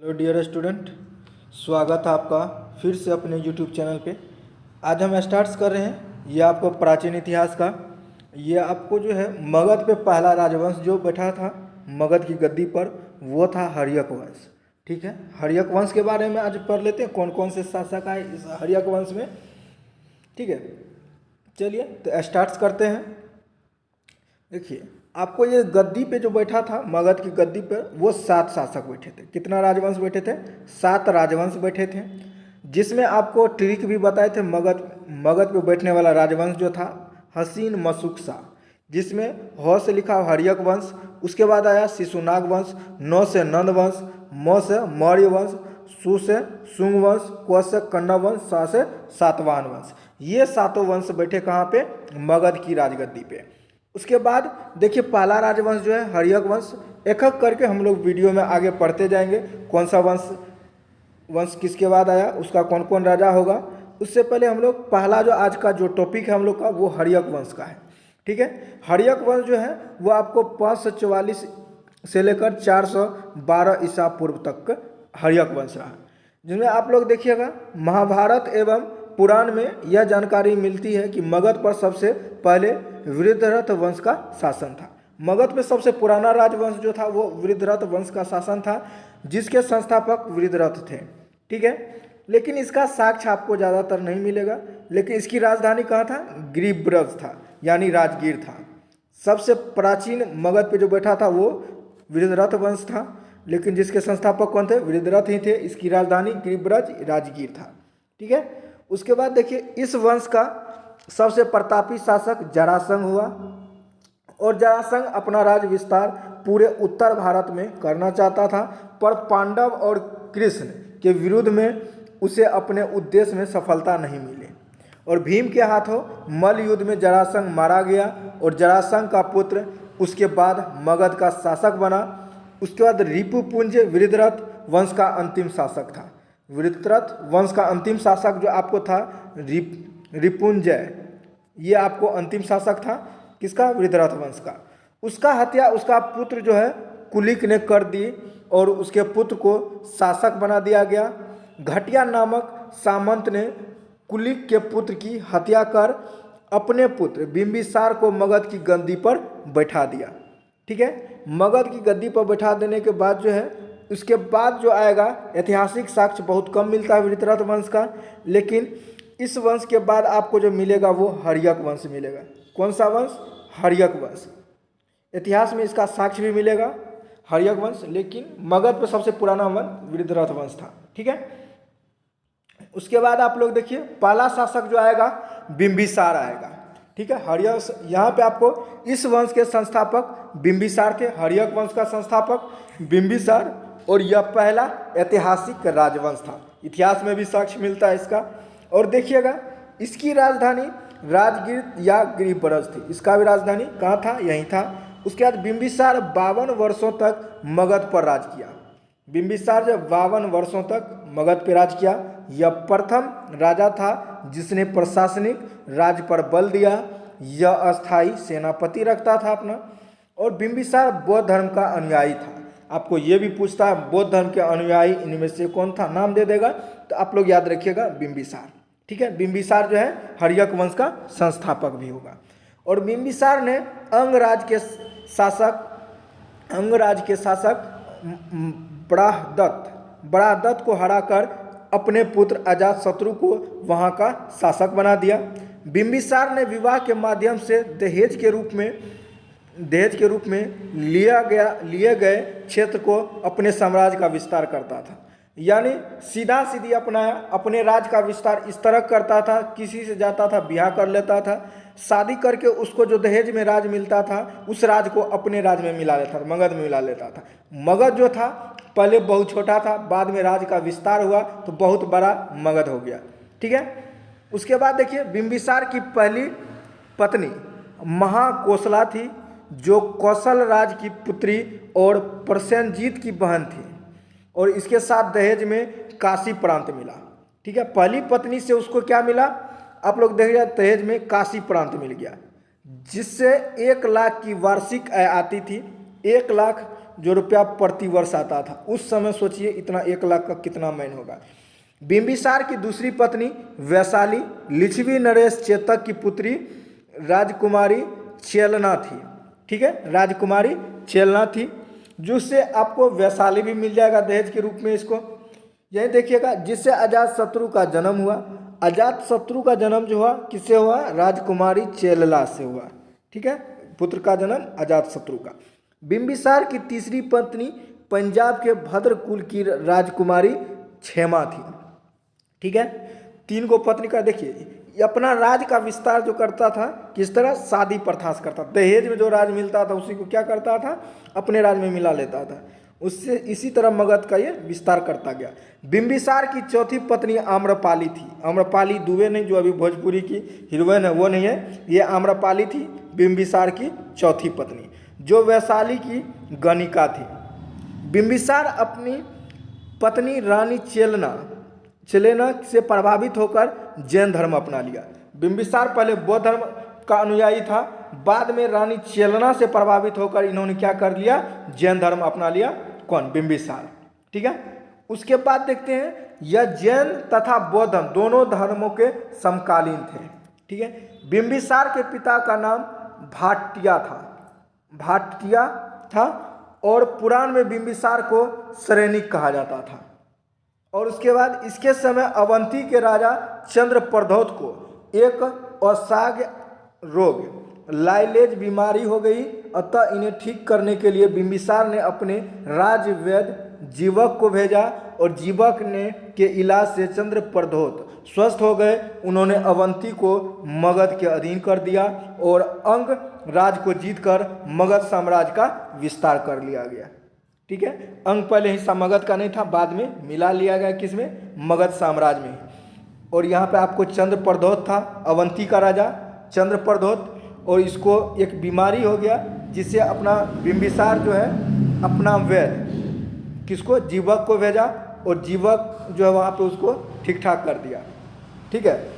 Hello dear student, स्वागत है आपका फिर से अपने यूट्यूब चैनल पे। आज हम स्टार्ट्स कर रहे हैं ये आपको प्राचीन इतिहास का। ये आपको जो है मगध पे पहला राजवंश जो बैठा था मगध की गद्दी पर वो था हर्यक वंश। ठीक है, हर्यक वंश के बारे में आज पढ़ लेते हैं कौन कौन से शासक आए इस हर्यक वंश में। ठीक है, चलिए तो स्टार्ट्स करते हैं। देखिए, आपको ये गद्दी पे जो बैठा था मगध की गद्दी पर वो 7 शासक बैठे थे। कितना राजवंश बैठे थे? 7 राजवंश बैठे थे, जिसमें आपको ट्रिक भी बताए थे। मगध पे बैठने वाला राजवंश जो था हसीन मशुकसा, जिसमें ह से लिखा हर्यक वंश, उसके बाद आया शिशुनाग वंश, न से नंद वंश, म से मौर्य वंश, सु से शुंग वंश, क से कण्व वंश, सा से सातवाहन वंश। ये 7 वंश बैठे कहाँ पे? मगध की राजगद्दी पे। उसके बाद देखिए पहला राजवंश जो है हर्यक वंश। एक एक करके हम लोग वीडियो में आगे पढ़ते जाएंगे कौन सा वंश किसके बाद आया, उसका कौन कौन राजा होगा। उससे पहले हम लोग पहला जो आज का जो टॉपिक है हम लोग का वो हर्यक वंश का है। ठीक है, हर्यक वंश जो है वो आपको 544 से लेकर 412 ईसा पूर्व तक हर्यक वंश रहा, जिसमें आप लोग देखिएगा महाभारत एवं पुराण में यह जानकारी मिलती है कि मगध पर सबसे पहले वृद्धरथ वंश का शासन था। मगध में सबसे पुराना राजवंश जो था वो वृद्धरथ वंश का शासन था, जिसके संस्थापक वृद्धरथ थे। ठीक है, लेकिन इसका साक्ष्य आपको ज़्यादातर नहीं मिलेगा। लेकिन इसकी राजधानी कहाँ था? गिरिब्रज था, यानी राजगीर था। सबसे प्राचीन मगध पे जो बैठा था वो वृद्धरथ वंश था, लेकिन जिसके संस्थापक कौन थे? वृद्धरथ ही थे। इसकी राजधानी गिरिब्रज राजगीर था। ठीक है, उसके बाद देखिए इस वंश का सबसे प्रतापी शासक जरासंध हुआ, और जरासंध अपना राज्य विस्तार पूरे उत्तर भारत में करना चाहता था, पर पांडव और कृष्ण के विरुद्ध में उसे अपने उद्देश्य में सफलता नहीं मिली, और भीम के हाथों मल्ल युद्ध में जरासंध मारा गया, और जरासंध का पुत्र उसके बाद मगध का शासक बना। उसके बाद रिपुपुंज वृद्धरथ वंश का अंतिम शासक था। वृद्धरथ वंश का अंतिम शासक जो आपको था रिपुंजय, ये आपको अंतिम शासक था किसका? वृद्धरथ वंश का। उसका हत्या उसका पुत्र जो है कुलिक ने कर दी, और उसके पुत्र को शासक बना दिया गया। घटिया नामक सामंत ने कुलिक के पुत्र की हत्या कर अपने पुत्र बिंबिसार को मगध की गद्दी पर बैठा दिया। ठीक है, मगध की गद्दी पर बैठा देने के बाद जो है उसके बाद जो आएगा ऐतिहासिक साक्ष्य बहुत कम मिलता है वृद्धरथ वंश का, लेकिन इस वंश के बाद आपको जो मिलेगा वो हर्यक वंश मिलेगा। कौन सा वंश? हर्यक वंश। इतिहास में इसका साक्ष्य भी मिलेगा हर्यक वंश, लेकिन मगध पे सबसे पुराना वंश वृद्धरथ वंश था। ठीक है, उसके बाद आप लोग देखिए पहला शासक जो आएगा बिंबिसार आएगा। ठीक है, हर्यक, यहाँ पे आपको इस वंश के संस्थापक बिंबिसार थे। हर्यक वंश का संस्थापक बिंबिसार, और यह पहला ऐतिहासिक राजवंश था। इतिहास में भी साक्ष्य मिलता है इसका। और देखिएगा इसकी राजधानी राजगीर या गिरिब्रज थी। इसका भी राजधानी कहाँ था? यहीं था। उसके बाद बिंबिसार 52 वर्षों तक मगध पर राज किया। बिंबिसार जब 52 वर्षों तक मगध पर राज किया, यह प्रथम राजा था जिसने प्रशासनिक राज्य पर बल दिया। यह अस्थायी सेनापति रखता था अपना, और बिंबिसार बौद्ध धर्म का अनुयायी था। आपको ये भी पूछता है बौद्ध धर्म के अनुयायी इनमें से कौन था, नाम दे देगा तो आप लोग याद रखिएगा बिंबिसार। ठीक है, बिंबिसार जो है हर्यक वंश का संस्थापक भी होगा। और बिंबिसार ने अंगराज के शासक बड़ादत्त को हराकर अपने पुत्र अजातशत्रु को वहां का शासक बना दिया। बिंबिसार ने विवाह के माध्यम से दहेज के रूप में लिए गए क्षेत्र को अपने साम्राज्य का विस्तार करता था। यानी सीधा सीधी अपने राज्य का विस्तार इस तरह करता था, किसी से जाता था ब्याह कर लेता था, शादी करके उसको जो दहेज में राज मिलता था उस राज को अपने राज्य में मिला लेता था, मगध में मिला लेता था। मगध जो था पहले बहुत छोटा था, बाद में राज्य का विस्तार हुआ तो बहुत बड़ा मगध हो गया। ठीक है, उसके बाद देखिए बिंबिसार की पहली पत्नी महाकोसला थी, जो कौशल राज की पुत्री और प्रसेनजीत की बहन थी, और इसके साथ दहेज में काशी प्रांत मिला। ठीक है, पहली पत्नी से उसको क्या मिला? आप लोग देखिए दहेज में काशी प्रांत मिल गया, जिससे 1 लाख की वार्षिक आय आती थी। 1 लाख जो रुपया प्रति वर्ष आता था। उस समय सोचिए इतना 1 लाख का कितना मैन होगा। बिंबिसार की दूसरी पत्नी वैशाली लिच्छवी नरेश चेतक की पुत्री राजकुमारी चेलना थी। ठीक है, राजकुमारी चेलना थी, जिससे आपको वैशाली भी मिल जाएगा दहेज के रूप में। इसको यही देखिएगा, जिससे अजातशत्रु का जन्म हुआ। अजातशत्रु का जन्म जो हुआ किससे हुआ? राजकुमारी चेलला से हुआ। ठीक है, पुत्र का जन्म अजातशत्रु का। बिंबिसार की तीसरी पत्नी पंजाब के भद्र कुल की राजकुमारी क्षेमा थी। ठीक है, 3 गो पत्नी का। देखिए अपना राज का विस्तार जो करता था किस तरह? शादी प्रथा से करता। दहेज में जो राज मिलता था उसी को क्या करता था? अपने राज में मिला लेता था। उससे इसी तरह मगध का ये विस्तार करता गया। बिंबिसार की चौथी पत्नी आम्रपाली थी। आम्रपाली दुबे नहीं, जो अभी भोजपुरी की हीरोइन है वो नहीं है, ये आम्रपाली थी बिंबिसार की चौथी पत्नी, जो वैशाली की गणिका थी। बिंबिसार अपनी पत्नी रानी चेलेना से प्रभावित होकर जैन धर्म अपना लिया। बिंबिसार पहले बौद्ध धर्म का अनुयायी था, बाद में रानी चेलना से प्रभावित होकर इन्होंने क्या कर लिया? जैन धर्म अपना लिया। कौन? बिंबिसार। ठीक है, उसके बाद देखते हैं यह जैन तथा बौद्ध धर्म दोनों धर्मों के समकालीन थे। ठीक है, बिंबिसार के पिता का नाम भाटिया था और पुराण में बिंबिसार को सैनिक कहा जाता था। और उसके बाद इसके समय अवंती के राजा चंद्रप्रद्योत को एक असाध्य रोग लाइलेज बीमारी हो गई। अतः इन्हें ठीक करने के लिए बिंबिसार ने अपने राजवैद्य जीवक को भेजा और जीवक ने के इलाज से चंद्रप्रद्योत स्वस्थ हो गए। उन्होंने अवंती को मगध के अधीन कर दिया और अंग राज को जीतकर मगध साम्राज्य का विस्तार कर लिया गया। ठीक है, अंग पहले हिस्सा मगध का नहीं था, बाद में मिला लिया गया किसमें? मगध साम्राज्य में। और यहाँ पे आपको चंद्रप्रद्योत था, अवंती का राजा चंद्रप्रद्योत, और इसको एक बीमारी हो गया जिससे अपना बिंबिसार जो है अपना वैद्य किसको? जीवक को भेजा और जीवक जो है वहाँ पे उसको ठीक ठाक कर दिया। ठीक है,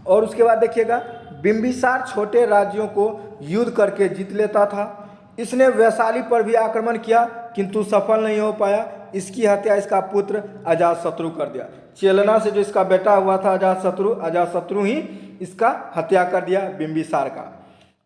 और उसके बाद देखिएगा बिंबिसार छोटे राज्यों को युद्ध करके जीत लेता था। इसने वैशाली पर भी आक्रमण किया किंतु सफल नहीं हो पाया। इसकी हत्या इसका पुत्र अजातशत्रु कर दिया। चेलना से जो इसका बेटा हुआ था अजातशत्रु ही इसका हत्या कर दिया बिंबिसार का।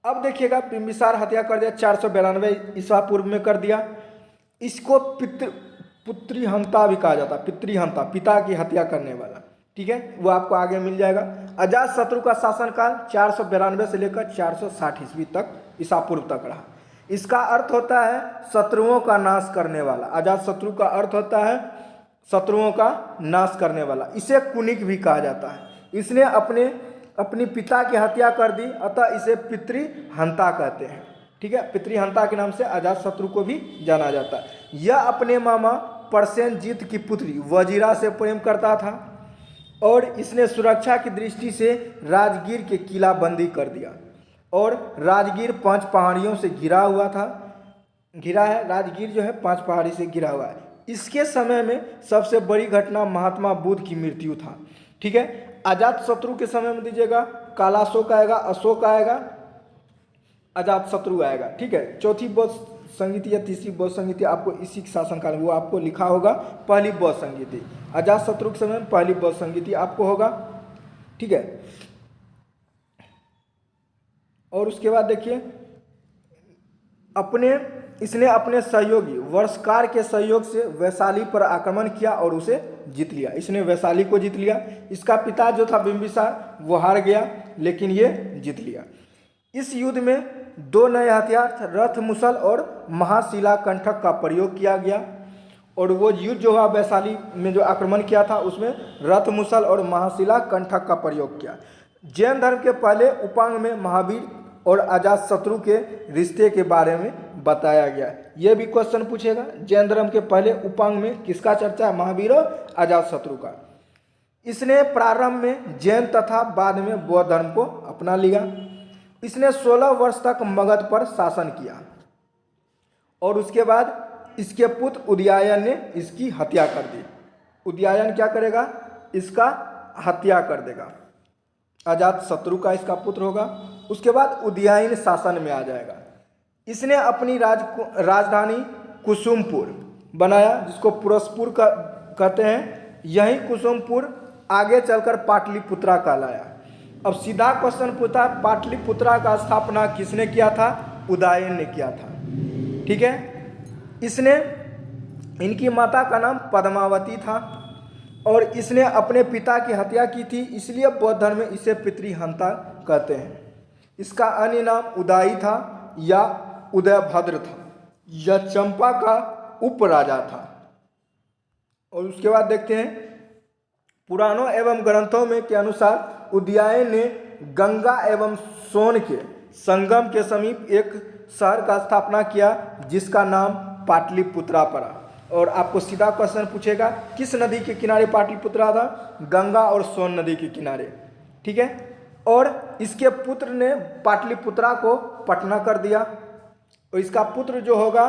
अब देखिएगा बिंबिसार हत्या कर दिया 492 ईसा पूर्व में कर दिया। इसको पुत्रीहंता भी कहा जाता, पितृहंता, पिता की हत्या करने वाला। ठीक है, वो आपको आगे मिल जाएगा। अजातशत्रु का शासनकाल 492 से लेकर 460 ईस्वी तक ईसा पूर्व तक रहा। इसका अर्थ होता है शत्रुओं का नाश करने वाला। अजातशत्रु का अर्थ होता है शत्रुओं का नाश करने वाला। इसे कुनिक भी कहा जाता है। इसने अपनी पिता की हत्या कर दी, अतः इसे पितृहंता कहते हैं। ठीक है, पितृहंता के नाम से अजातशत्रु को भी जाना जाता है। यह अपने मामा प्रसेनजीत की पुत्री वजीरा से प्रेम करता था और इसने सुरक्षा की दृष्टि से राजगीर के किला बंदी कर दिया। और राजगीर 5 पहाड़ियों से घिरा हुआ था, घिरा है। राजगीर जो है 5 पहाड़ी से घिरा हुआ है। इसके समय में सबसे बड़ी घटना महात्मा बुद्ध की मृत्यु था। ठीक है, अजातशत्रु के समय में दीजिएगा कालाशोक आएगा, अशोक आएगा, अजातशत्रु आएगा। ठीक है, चौथी बौद्ध संगीति या तीसरी बौद्ध संगीति आपको इसी शासनकाल में वो आपको लिखा होगा। पहली बौद्ध संगीति अजातशत्रु के समय में पहली बौद्ध संगीति आपको होगा। ठीक है, और उसके बाद देखिए इसने अपने सहयोगी वर्षकार के सहयोग से वैशाली पर आक्रमण किया और उसे जीत लिया। इसने वैशाली को जीत लिया। इसका पिता जो था बिंबिसार वो हार गया, लेकिन ये जीत लिया। इस युद्ध में 2 नए हथियार रथ मुसल और महाशिला कंठक का प्रयोग किया गया। और वो युद्ध जो हुआ वैशाली में जो आक्रमण किया था उसमें रथ मुसल और महाशिला कंठक का प्रयोग किया। जैन धर्म के पहले उपांग में महावीर और अजातशत्रु के रिश्ते के बारे में बताया गया। यह भी क्वेश्चन पूछेगा, जैन धर्म के पहले उपांग में किसका चर्चा है? महावीर और अजातशत्रु का। इसने प्रारंभ में जैन तथा बाद में बौद्ध धर्म को अपना लिया। इसने 16 वर्ष तक मगध पर शासन किया और उसके बाद इसके पुत्र उदयायन ने इसकी हत्या कर दी। उदयायन क्या करेगा? इसका हत्या कर देगा। अजातशत्रु का इसका पुत्र होगा। उसके बाद उदयायन शासन में आ जाएगा। इसने अपनी राजधानी कुसुमपुर बनाया, जिसको पुरस्पुर कहते हैं। यही कुसुमपुर आगे चलकर पाटलिपुत्रा कहलाया। अब सीधा क्वेश्चन पूछा, पाटलिपुत्रा का स्थापना किसने किया था? उदयन ने किया था। ठीक है, इसने, इनकी माता का नाम पद्मावती था और इसने अपने पिता की हत्या की थी, इसलिए बौद्ध धर्म में इसे पितृहंता कहते हैं। इसका अन्य नाम उदाई था या उदयभद्र था। यह चंपा का उपराजा था। और उसके बाद देखते हैं, पुराणों एवं ग्रंथों में के अनुसार उदयन ने गंगा एवं सोन के संगम के समीप एक शहर का स्थापना किया, जिसका नाम पाटलिपुत्रा पड़ा। और आपको सीधा क्वेश्चन पूछेगा, किस नदी के किनारे पाटलिपुत्रा था? गंगा और सोन नदी के किनारे। ठीक है, और इसके पुत्र ने पाटलिपुत्रा को पटना कर दिया, और इसका पुत्र जो होगा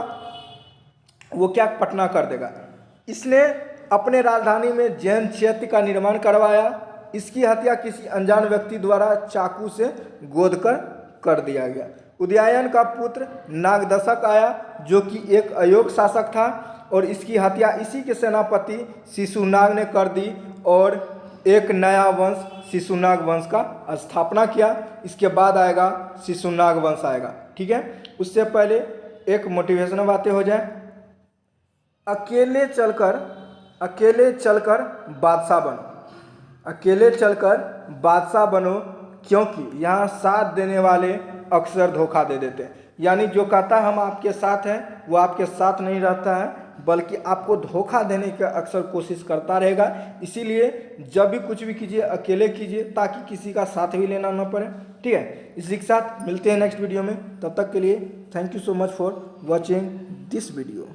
वो क्या पटना कर देगा। इसने अपने राजधानी में जैन चैत्य का निर्माण करवाया। इसकी हत्या किसी अनजान व्यक्ति द्वारा चाकू से गोद कर दिया गया। उदयन का पुत्र नागदशक आया, जो कि एक अयोग्य शासक था, और इसकी हत्या इसी के सेनापति शिशुनाग ने कर दी और एक नया वंश शिशुनाग वंश का स्थापना किया। इसके बाद आएगा शिशुनाग वंश आएगा। ठीक है, उससे पहले एक मोटिवेशनल बातें हो जाए। अकेले चलकर बादशाह बनो, अकेले चलकर बादशाह बनो, क्योंकि यहाँ साथ देने वाले अक्सर धोखा दे देते हैं। यानी जो कहता है हम आपके साथ हैं, वो आपके साथ नहीं रहता है, बल्कि आपको धोखा देने की अक्सर कोशिश करता रहेगा। इसीलिए जब भी कुछ भी कीजिए अकेले कीजिए, ताकि किसी का साथ भी लेना न पड़े। ठीक है, इसी के साथ मिलते हैं नेक्स्ट वीडियो में। तब तक के लिए thank you so much for watching this video.